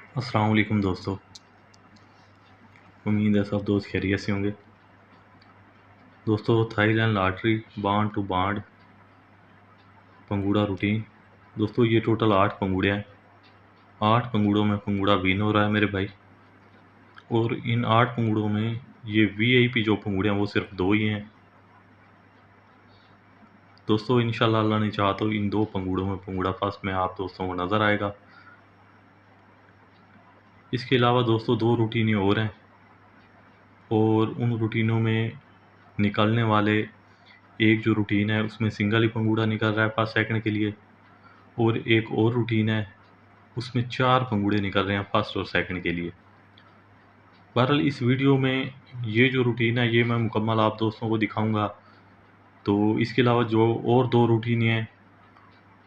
अस्सलाम वालेकुम दोस्तों। उम्मीद है सब दोस्त खैरियत से होंगे। दोस्तों, Thailand lottery bond to bond पंगूड़ा रूटीन। दोस्तों, ये टोटल 8 पंगूड़े हैं। 8 पंगूड़ों में पंगूड़ा विन हो रहा है मेरे भाई। और इन 8 पंगूड़ों में ये वीआईपी जो पंगूड़े हैं वो सिर्फ 2 ही हैं। दोस्तों, इंशाल्लाह अल्लाह ने चाहा तो इन 2 पंगूड़ों में पंगूड़ा फर्स्ट में आप दोस्तों को नज़र आएगा। इसके अलावा दोस्तों 2 रूटीनें और हैं, और उन रूटीनों में निकलने वाले एक जो रूटीन है उसमें सिंगल ही पंगूड़ा निकल रहा है फर्स्ट सेकंड के लिए, और एक और रूटीन है उसमें 4 पंगूड़े निकल रहे हैं फर्स्ट और सेकंड के लिए। बहरहाल इस वीडियो में ये जो रूटीन है ये मैं मुकम्मल आप दोस्तों को दिखाऊंगा। तो इसके अलावा जो और 2 रूटीन हैं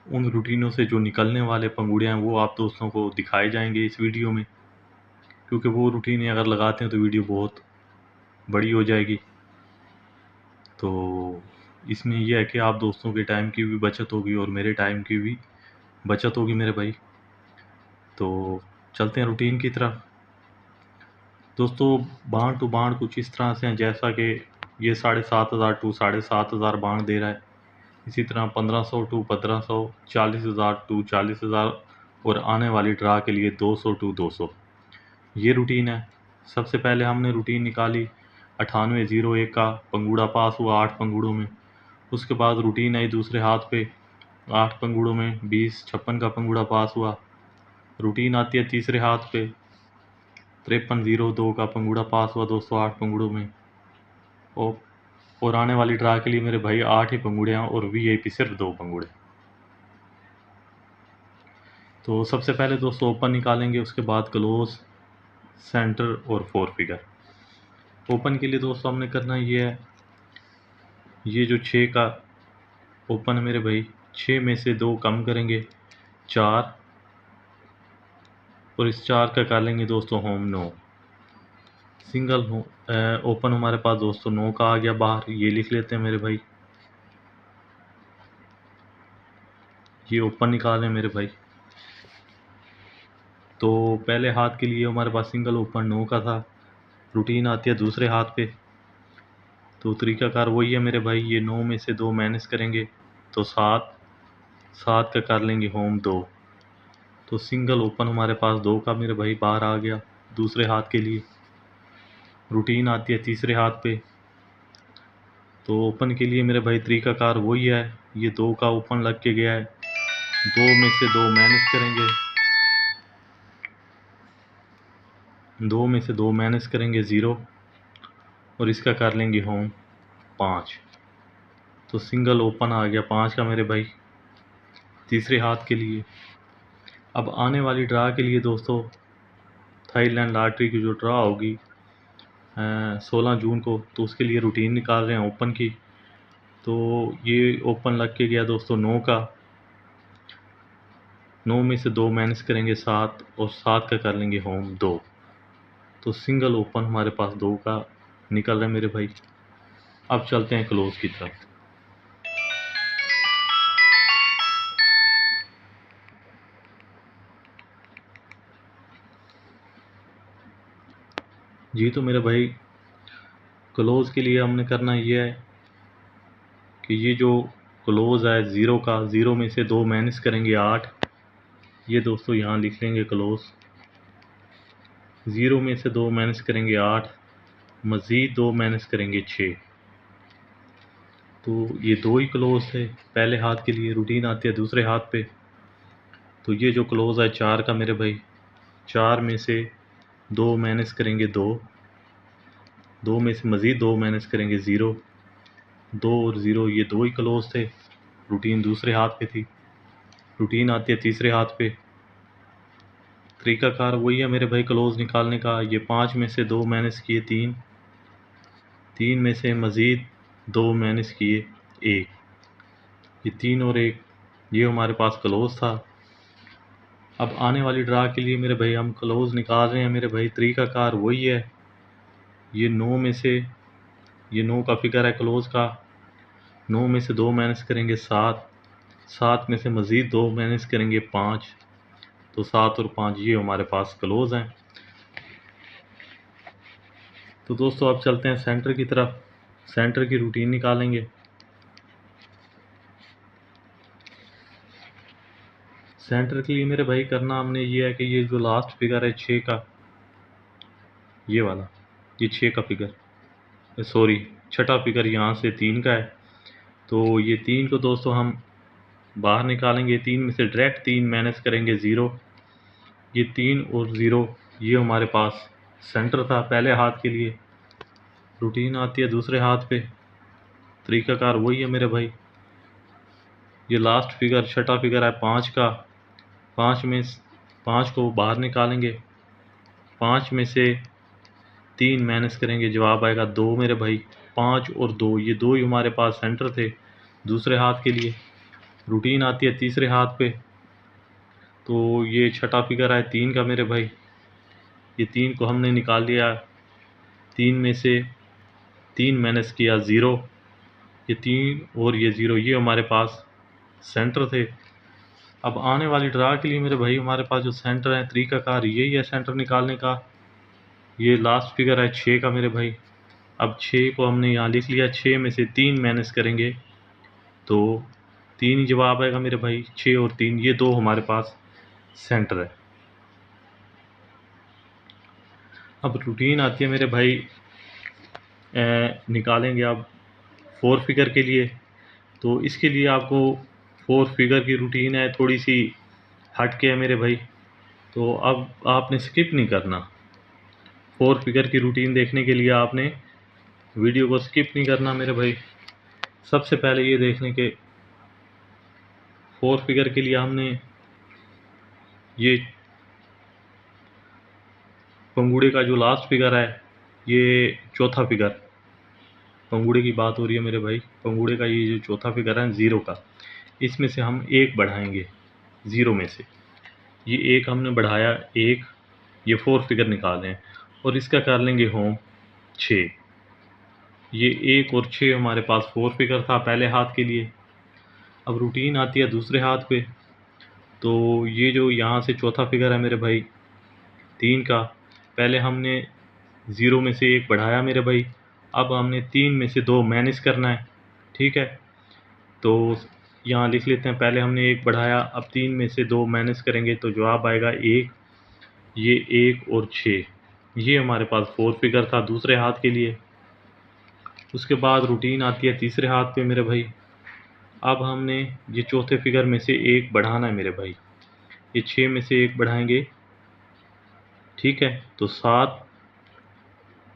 उन रूटीनों से जो निकलने वाले पंगूड़े हैं वो आप दोस्तों को दिखाए जाएंगे इस वीडियो में, क्योंकि वो रूटीन अगर लगाते हैं तो वीडियो बहुत बड़ी हो जाएगी। तो इसमें यह है कि आप दोस्तों के टाइम की भी बचत होगी और मेरे टाइम की भी बचत होगी मेरे भाई। तो चलते हैं रूटीन की तरफ। दोस्तों, बांड टू बांड कुछ इस तरह से हैं जैसा कि ये 7,500 टू 7,500 बांड दे रहा है। इसी तरह 1,500 टू 1,500, 40,000 टू 40,000, और आने वाली ड्रा के लिए 200 टू 200। ये रूटीन है। सबसे पहले हमने रूटीन निकाली 9801 का, पंगूड़ा पास हुआ 8 पंगूड़ों में। उसके बाद रूटीन आई दूसरे हाथ पे 8 पंगूड़ों में 2056 का पंगूड़ा पास हुआ। रूटीन आती है तीसरे हाथ पे 5302 का पंगूड़ा पास हुआ दोस्तों 8 पंगूड़ों में। और और आने वाली ड्रा के लिए मेरे भाई 8 ही पंगूड़े हैं और वीआईपी सिर्फ 2 पंगूड़े। तो सबसे पहले दोस्तों ओपन निकालेंगे, उसके बाद क्लोज, सेंटर और 4 फिगर। ओपन के लिए दोस्तों हमने करना ये है, ये जो 6 का ओपन है मेरे भाई, 6 में से 2 कम करेंगे 4, और इस 4 का कर लेंगे दोस्तों होम 9। सिंगल हो ओपन हमारे पास दोस्तों 9 का आ गया बाहर, ये लिख लेते हैं मेरे भाई। ये ओपन निकाल लें मेरे भाई। तो पहले हाथ के लिए हमारे पास सिंगल ओपन 9 का था। रूटीन आती है दूसरे हाथ पे। तो तरीकाकार वही है मेरे भाई, ये 9 में से 2 माइनस करेंगे तो 7, 7 का कर लेंगे होम 2। तो सिंगल ओपन हमारे पास 2 का मेरे भाई बाहर आ गया दूसरे हाथ के लिए। रूटीन आती है तीसरे हाथ पे। तो ओपन के लिए मेरे भाई तरीकाकार वही है, ये 2 का ओपन लग के गया है, 2 में से 2 माइनस करेंगे, 2 में से 2 माइनस करेंगे 0, और इसका कर लेंगे होम 5। तो सिंगल ओपन आ गया 5 का मेरे भाई तीसरे हाथ के लिए। अब आने वाली ड्रा के लिए दोस्तों थाईलैंड लॉटरी की जो ड्रा होगी 16 जून को, तो उसके लिए रूटीन निकाल रहे हैं ओपन की। तो ये ओपन लग के गया दोस्तों 9 का, 9 में से 2 माइनस करेंगे 7, और 7 का कर लेंगे होम 2। तो सिंगल ओपन हमारे पास 2 का निकल रहा है मेरे भाई। अब चलते हैं क्लोज की तरफ। जी तो मेरे भाई, क्लोज के लिए हमने करना ये है कि ये जो क्लोज है 0 का, 0 में से 2 माइनस करेंगे 8। ये दोस्तों यहाँ लिख लेंगे क्लोज। 0 में से 2 माइनस करेंगे 8, मज़ीद 2 माइनस करेंगे 6। तो ये 2 ही क्लोज थे पहले हाथ के लिए। रूटीन आती है दूसरे हाथ पे। तो ये जो क्लोज है 4 का मेरे भाई, 4 में से 2 माइनस करेंगे 2, 2 में से मज़ीद 2 माइनस करेंगे 0, 2 और 0, ये 2 ही क्लोज थे। रूटीन दूसरे हाथ पे थी। रूटीन आती है तीसरे हाथ पे। तरीकाकार वही है मेरे भाई क्लोज निकालने का। ये 5 में से 2 माइनस किए 3, 3 में से मज़ीद 2 माइनस किए 1, ये 3 और 1, ये हमारे पास क्लोज था। अब आने वाली ड्रा के लिए मेरे भाई हम क्लोज निकाल रहे हैं मेरे भाई। तरीकाकार वही है, ये 9 में से, ये 9 का फिगर है क्लोज का, 9 में से 2 माइनस करेंगे 7, 7 में से मज़ीद 2 माइनस करेंगे 5, तो 7 और 5 ये हमारे पास क्लोज हैं। तो दोस्तों अब चलते हैं सेंटर की तरफ, सेंटर की रूटीन निकालेंगे। सेंटर के लिए मेरे भाई करना हमने ये है कि ये जो लास्ट फिगर है 6 का, ये वाला, ये 6 का फिगर, सॉरी छठा फिगर यहाँ से 3 का है। तो ये 3 को दोस्तों हम बाहर निकालेंगे, 3 में से डायरेक्ट 3 माइनस करेंगे 0। ये 3 और 0 ये हमारे पास सेंटर था पहले हाथ के लिए। रूटीन आती है दूसरे हाथ पे, तरीकाकार वही है मेरे भाई। ये लास्ट फिगर छठा फिगर है 5 का, 5 में 5 को बाहर निकालेंगे, 5 में से 3 माइनस करेंगे, जवाब आएगा 2 मेरे भाई। 5 और 2 ये 2 ही हमारे पास सेंटर थे दूसरे हाथ के लिए। रूटीन आती है तीसरे हाथ पे, तो ये छठा फिगर है 3 का मेरे भाई। ये 3 को हमने निकाल लिया, 3 में से 3 माइनस किया 0। ये 3 और ये 0 ये हमारे पास सेंटर थे। अब आने वाली ड्रा के लिए मेरे भाई हमारे पास जो सेंटर है तरीकाकार यही है सेंटर निकालने का। ये लास्ट फिगर है 6 का मेरे भाई। अब 6 को हमने यहाँ लिख लिया, 6 में से 3 माइनस करेंगे तो 3 ही जवाब आएगा मेरे भाई। 6 और 3 ये 2 हमारे पास सेंटर है। अब रूटीन आती है मेरे भाई, निकालेंगे अब 4 फिगर के लिए। तो इसके लिए आपको 4 फिगर की रूटीन है थोड़ी सी हट के है मेरे भाई, तो अब आपने स्किप नहीं करना। 4 फिगर की रूटीन देखने के लिए आपने वीडियो को स्किप नहीं करना मेरे भाई। सबसे पहले ये देखने के 4 फिगर के लिए हमने ये पंगूड़े का जो लास्ट फिगर है, ये चौथा फिगर, पंगूड़े की बात हो रही है मेरे भाई, पंगूड़े का ये जो चौथा फिगर है 0 का, इसमें से हम 1 बढ़ाएंगे 0 में से। ये 1 हमने बढ़ाया 1, ये 4 फिगर निकाले हैं और इसका कर लेंगे होम 6। ये 1 और 6 हमारे पास 4 फिगर था पहले हाथ के लिए। अब रूटीन आती है दूसरे हाथ पे, तो ये जो यहाँ से चौथा फिगर है मेरे भाई 3 का, पहले हमने 0 में से 1 बढ़ाया मेरे भाई। अब हमने 3 में से 2 माइनस करना है, ठीक है। तो यहाँ लिख लेते हैं, पहले हमने 1 बढ़ाया, अब 3 में से 2 माइनस करेंगे तो जवाब आएगा 1। ये 1 और 6 ये हमारे पास 4 फिगर था दूसरे हाथ के लिए। उसके बाद रूटीन आती है तीसरे हाथ पे मेरे भाई। अब हमने ये चौथे फिगर में से 1 बढ़ाना है मेरे भाई। ये 6 में से 1 बढ़ाएंगे, ठीक है, तो 7,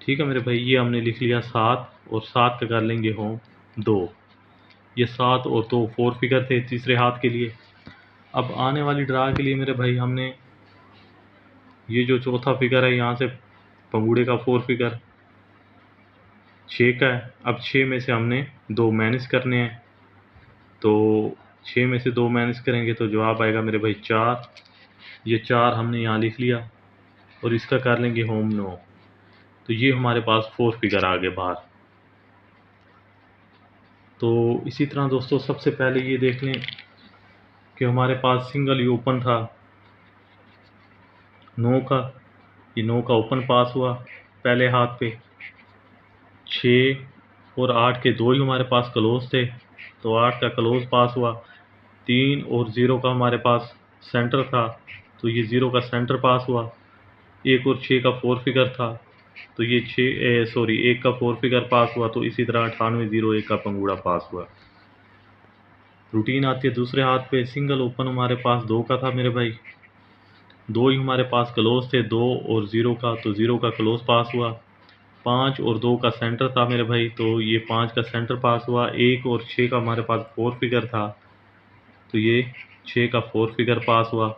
ठीक है मेरे भाई, ये हमने लिख लिया 7 और 7 का कर लेंगे होम 2। ये 7 और 2 4 फिगर थे तीसरे हाथ के लिए। अब आने वाली ड्रा के लिए मेरे भाई हमने ये जो चौथा फिगर है यहाँ से पंगूड़े का 4 फिगर 6 का है। अब 6 में से हमने 2 माइनस करने हैं, तो 6 में से 2 माइनस करेंगे तो जवाब आएगा मेरे भाई 4। ये 4 हमने यहाँ लिख लिया और इसका कर लेंगे होम 9। तो ये हमारे पास 4 फिगर आ गए बाहर। तो इसी तरह दोस्तों सबसे पहले ये देख लें कि हमारे पास सिंगल ही ओपन था 9 का। ये 9 का ओपन पास हुआ पहले हाथ पे। 6 और 8 के 2 ही हमारे पास क्लोज थे, तो 8 का क्लोज पास हुआ। 3 और 0 का हमारे पास सेंटर था, तो ये 0 का सेंटर पास हुआ। 1 और 6 का 4 फिगर था, तो ये 1 का 4 फिगर पास हुआ। तो इसी तरह 9801 का पंगूड़ा पास हुआ। रूटीन आती है दूसरे हाथ पे, सिंगल ओपन हमारे पास 2 का था मेरे भाई। 2 ही हमारे पास क्लोज थे, 2 और 0 का, तो 0 का क्लोज पास हुआ। 5 और 2 का सेंटर था मेरे भाई, तो ये 5 का सेंटर पास हुआ। 1 और 6 का हमारे पास 4 फिगर था, तो ये 6 का 4 फिगर पास हुआ।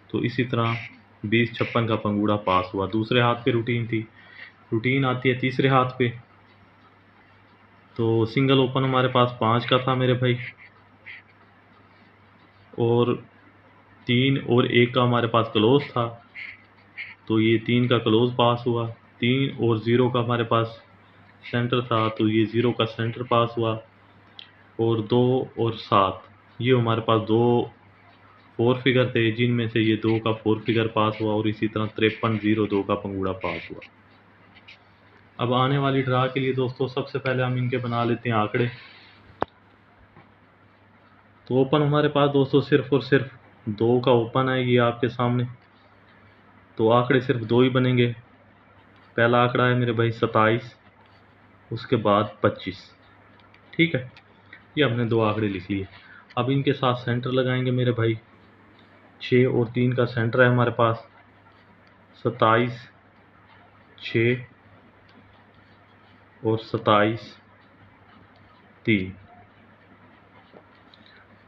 तो इसी तरह 20-56 का पंगूड़ा पास हुआ। दूसरे हाथ पे रूटीन थी। रूटीन आती है तीसरे हाथ पे, तो सिंगल ओपन हमारे पास 5 का था मेरे भाई, और 3 और 1 का हमारे पास क्लोज था, तो ये 3 का क्लोज पास हुआ। 3 और 0 का हमारे पास सेंटर था, तो ये 0 का सेंटर पास हुआ। और 2 और 7 ये हमारे पास 2 4 फिगर थे, जिनमें से ये 2 का 4 फिगर पास हुआ और इसी तरह 5302 का पंगूड़ा पास हुआ। अब आने वाली ड्रा के लिए दोस्तों सबसे पहले हम इनके बना लेते हैं आंकड़े। तो ओपन हमारे पास दोस्तों सिर्फ और सिर्फ 2 का ओपन है, ये आपके सामने। तो आंकड़े सिर्फ 2 ही बनेंगे। पहला आंकड़ा है मेरे भाई 27, उसके बाद 25। ठीक है, ये हमने 2 आंकड़े लिख लिए। अब इनके साथ सेंटर लगाएंगे मेरे भाई। 6 और 3 का सेंटर है हमारे पास। 27, 6 और 27, 3।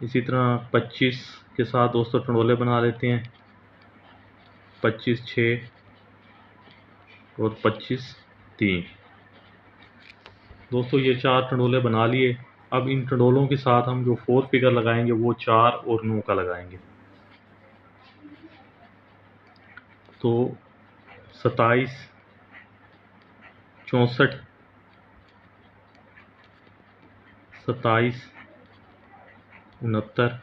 इसी तरह 25 के साथ दोस्तों टंडोले बना लेते हैं। 25, 6 और 25, 3। दोस्तों ये 4 टंडोले बना लिए। अब इन टंडोलों के साथ हम जो 4 फिगर लगाएंगे वो 4 और 9 का लगाएंगे। तो 27, 64, 27, 69,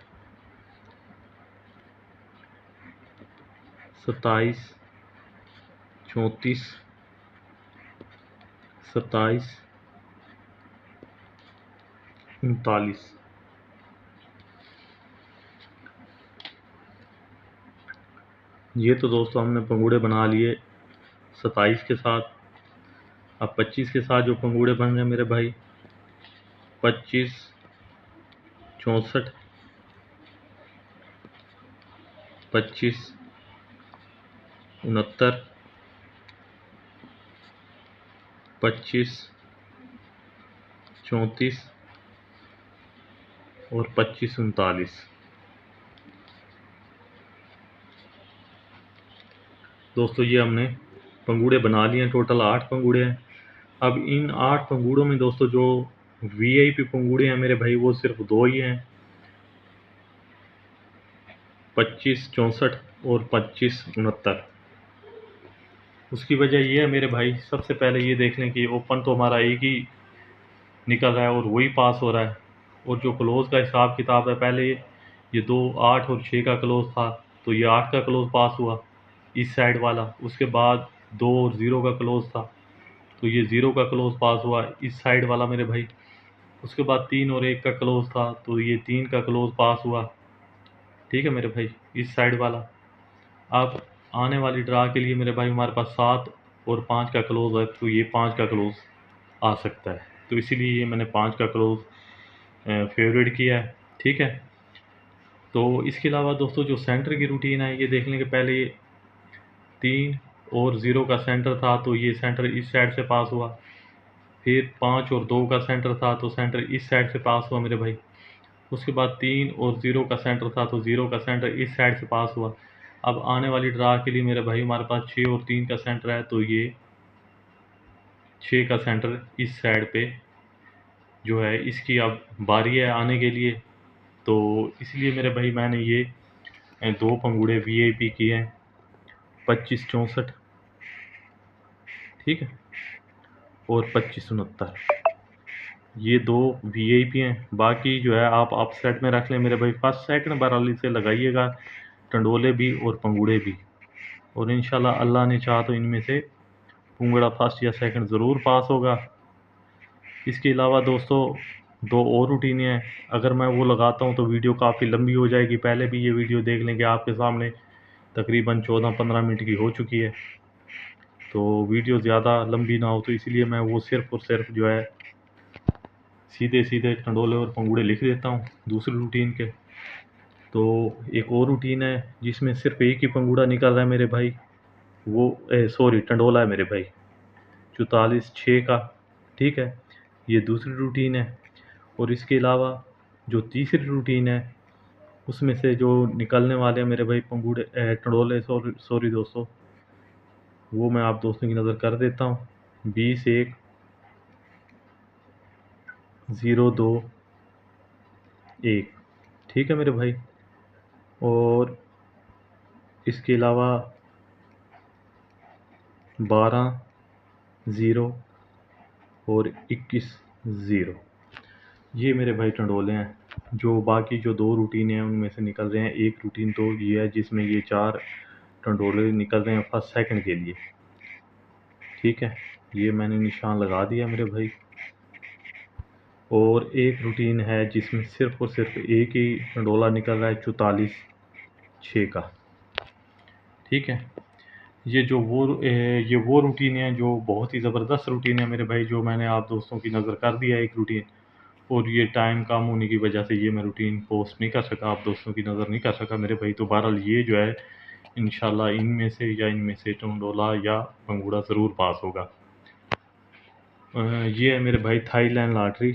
27, 34, 27, 39। ये तो दोस्तों हमने पंगूड़े बना लिए 27 के साथ। अब 25 के साथ जो पंगूड़े बन रहे हैं मेरे भाई, 25, 64, 25, 69, 25, 34 और 25, 39। दोस्तों ये हमने पंगूड़े बना लिए हैं। टोटल 8 पंगूड़े हैं। अब इन 8 पंगूड़ों में दोस्तों जो वीआईपी पंगूड़े हैं मेरे भाई वो सिर्फ 2 ही हैं, 25, 64 और 25, 69। उसकी वजह ये है मेरे भाई, सबसे पहले ये देख लें कि ओपन तो हमारा एक ही निकल रहा है और वही पास हो रहा है। और जो क्लोज का हिसाब किताब है, पहले ये 2, 8 और 6 का क्लोज था, तो ये 8 का क्लोज पास हुआ इस साइड वाला। उसके बाद 2 और 0 का क्लोज था, तो ये 0 का क्लोज पास हुआ इस साइड वाला मेरे भाई। उसके बाद 3 और 1 का क्लोज था, तो ये 3 का क्लोज पास हुआ। ठीक है मेरे भाई, इस साइड वाला। अब आने वाली ड्रा के लिए मेरे भाई हमारे पास 7 और 5 का क्लोज है, तो ये 5 का क्लोज आ सकता है, तो इसीलिए ये मैंने 5 का क्लोज फेवरेट किया है। ठीक है, तो इसके अलावा दोस्तों जो सेंटर की रूटीन है ये देख लेंगे। पहले 3 और 0 का सेंटर था, तो ये सेंटर इस साइड से पास हुआ। फिर 5 और 2 का सेंटर था, तो सेंटर इस साइड से पास हुआ मेरे भाई। उसके बाद 3 और 0 का सेंटर था, तो 0 का सेंटर इस साइड से पास हुआ। अब आने वाली ड्रा के लिए मेरे भाई हमारे पास 6 और 3 का सेंटर है, तो ये 6 का सेंटर इस साइड पे जो है, इसकी अब बारी है आने के लिए। तो इसलिए मेरे भाई मैंने ये 2 पंगूड़े वीआईपी किए हैं, 25, 64। ठीक है, और 25, 69। ये 2 वीआईपी हैं। बाकी जो है आप अपसेट में रख लें मेरे भाई। फर्स्ट सेकंड बराली से लगाइएगा टंडोले भी और पंगूड़े भी, और इंशाल्लाह अल्लाह ने चाहा तो इनमें से पंगूड़ा फर्स्ट या सेकंड ज़रूर पास होगा। इसके अलावा दोस्तों 2 और रूटीनें हैं, अगर मैं वो लगाता हूँ तो वीडियो काफ़ी लंबी हो जाएगी। पहले भी ये वीडियो देख लेंगे, आपके सामने तकरीबन 14-15 मिनट की हो चुकी है, तो वीडियो ज़्यादा लंबी ना हो, तो इसलिए मैं वो सिर्फ़ और सिर्फ जो है सीधे सीधे टंडोले और पंगूड़े लिख देता हूँ दूसरी रूटीन के। तो एक और रूटीन है जिसमें सिर्फ एक ही पंगूड़ा निकल रहा है मेरे भाई, वो सॉरी टंडोला है मेरे भाई, 44, 6 का। ठीक है, ये दूसरी रूटीन है। और इसके अलावा जो तीसरी रूटीन है उसमें से जो निकलने वाले हैं मेरे भाई पंगूड़े टंडोले, सॉरी दोस्तों, वो मैं आप दोस्तों की नज़र कर देता हूँ। 20, 1, 0, 2, 1। ठीक है मेरे भाई, और इसके अलावा 12, 0 और 21, 0। ये मेरे भाई टंडोले हैं। जो बाकी जो 2 रूटीन हैं उनमें से निकल रहे हैं। एक रूटीन तो ये है जिसमें ये 4 टंडोले निकल रहे हैं फर्स्ट सेकंड के लिए। ठीक है, ये मैंने निशान लगा दिया मेरे भाई। और एक रूटीन है जिसमें सिर्फ़ और सिर्फ एक ही टंडोला निकल रहा है 44/6 का। ठीक है, ये वो रूटीन है जो बहुत ही ज़बरदस्त रूटीन है मेरे भाई, जो मैंने आप दोस्तों की नज़र कर दिया एक रूटीन। और ये टाइम कम होने की वजह से ये मैं रूटीन पोस्ट नहीं कर सका, आप दोस्तों की नज़र नहीं कर सका मेरे भाई। तो बहरहाल ये जो है इंशाल्लाह इनमें से टंडोला या पंगूड़ा ज़रूर पास होगा। ये है मेरे भाई थाईलैंड लॉटरी,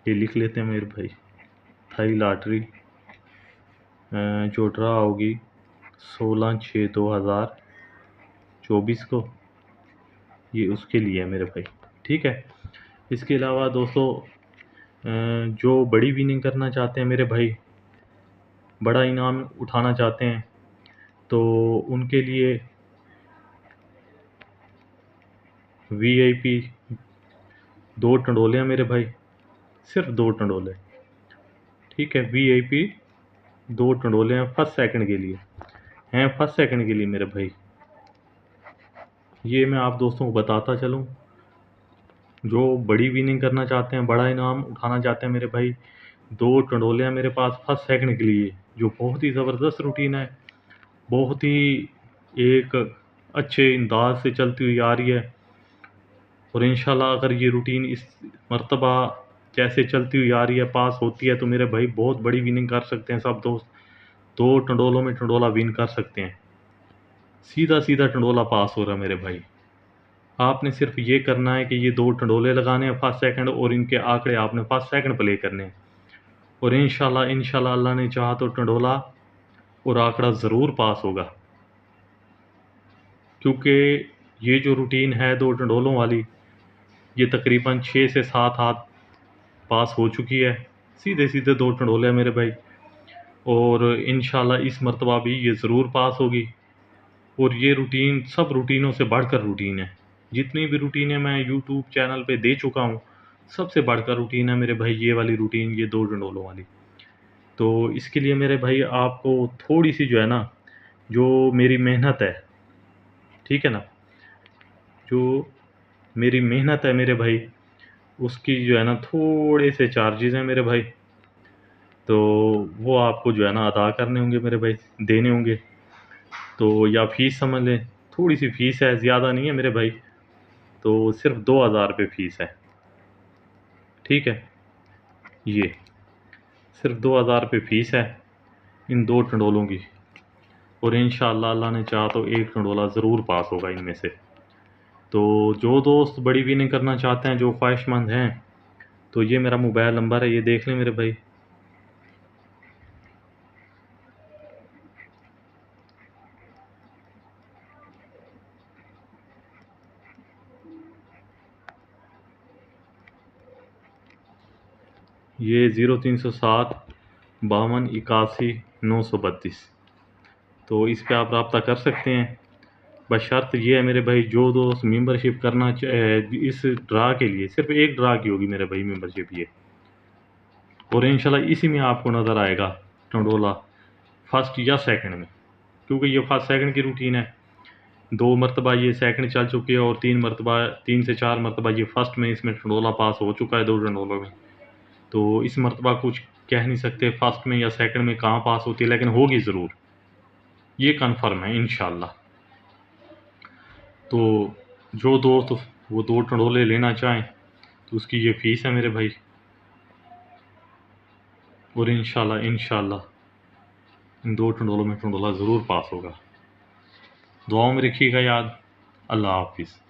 ये लिख लेते हैं मेरे भाई। थाई लॉटरी जो ड्रा होगी 16/6/2024 को, ये उसके लिए है मेरे भाई। ठीक है, इसके अलावा दोस्तों जो बड़ी विनिंग करना चाहते हैं मेरे भाई, बड़ा इनाम उठाना चाहते हैं, तो उनके लिए वीआईपी 2 टंडोले हैं मेरे भाई, सिर्फ 2 टंडोले। ठीक है, वीआईपी 2 टंडोले हैं फर्स्ट सेकंड के लिए, हैं फर्स्ट सेकंड के लिए मेरे भाई। ये मैं आप दोस्तों को बताता चलूँ, जो बड़ी विनिंग करना चाहते हैं, बड़ा इनाम उठाना चाहते हैं मेरे भाई, 2 टंडोले हैं मेरे पास फर्स्ट सेकंड के लिए, जो बहुत ही ज़बरदस्त रूटीन है, बहुत ही एक अच्छे अंदाज से चलती हुई आ रही है। और इंशाल्लाह अगर ये रूटीन इस मर्तबा जैसे चलती हुई आ रही है पास होती है, तो मेरे भाई बहुत बड़ी विनिंग कर सकते हैं सब दोस्त। 2 टंडोलों में टंडोला विन कर सकते हैं, सीधा सीधा टंडोला पास हो रहा है मेरे भाई। आपने सिर्फ ये करना है कि ये 2 टंडोले लगाने हैं फर्स्ट सेकंड, और इनके आंकड़े आपने फर्स्ट सेकंड प्ले करने हैं। और इंशाल्लाह अल्लाह ने चाहा तो टंडोला और आंकड़ा ज़रूर पास होगा, क्योंकि ये जो रूटीन है 2 टंडोलों वाली, ये तकरीबन 6 से 7 हाथ पास हो चुकी है, सीधे सीधे 2 टंडोले हैं मेरे भाई। और इंशाल्लाह इस मर्तबा भी ये ज़रूर पास होगी। और ये रूटीन सब रूटीनों से बढ़कर रूटीन है, जितनी भी रूटीनें मैं यूट्यूब चैनल पे दे चुका हूँ, सबसे बढ़कर रूटीन है मेरे भाई ये वाली रूटीन, ये 2 टंडोलों वाली। तो इसके लिए मेरे भाई आपको थोड़ी सी जो है ना, जो मेरी मेहनत है, ठीक है ना, जो मेरी मेहनत है मेरे भाई, उसकी जो है ना थोड़े से चार्जेज़ हैं मेरे भाई, तो वो आपको जो है ना अदा करने होंगे मेरे भाई, देने होंगे। तो या फ़ीस समझ लें, थोड़ी सी फ़ीस है, ज़्यादा नहीं है मेरे भाई, तो सिर्फ 2000 रुपये फ़ीस है। ठीक है, ये सिर्फ 2000 रुपये फ़ीस है इन 2 टंडोलों की। और इंशाअल्लाह अल्लाह ने चाहा तो एक टंडोला ज़रूर पास होगा इनमें से। तो जो दोस्त बड़ी विनिंग करना चाहते हैं, जो ख्वाहिशमंद हैं, तो ये मेरा मोबाइल नंबर है, ये देख लें मेरे भाई। ये 0307 52 81 932, तो इस पे आप रब्ता कर सकते हैं। बशर्त ये है मेरे भाई, जो दोस्त मेंबरशिप करना इस ड्रा के लिए, सिर्फ एक ड्रा की होगी मेरे भाई मेंबरशिप ये। और इंशाल्लाह इसी में आपको नज़र आएगा टंडोला फर्स्ट या सेकंड में, क्योंकि ये फर्स्ट सेकंड की रूटीन है। 2 मरतबा ये सेकंड चल चुकी है, और 3 से 4 मरतबा ये फर्स्ट में इसमें टंडोला पास हो चुका है 2 टंडोलों में। तो इस मरतबा कुछ कह नहीं सकते फर्स्ट में या सेकंड में कहाँ पास होती है, लेकिन होगी ज़रूर, ये कन्फर्म है इंशाल्लाह। तो जो दोस्त वो 2 टंडोले लेना चाहें, तो उसकी ये फ़ीस है मेरे भाई। और इंशाल्लाह इन 2 टंडोलों में टंडोला ज़रूर पास होगा। दुआओं में रखिएगा याद। अल्लाह हाफ़िज़।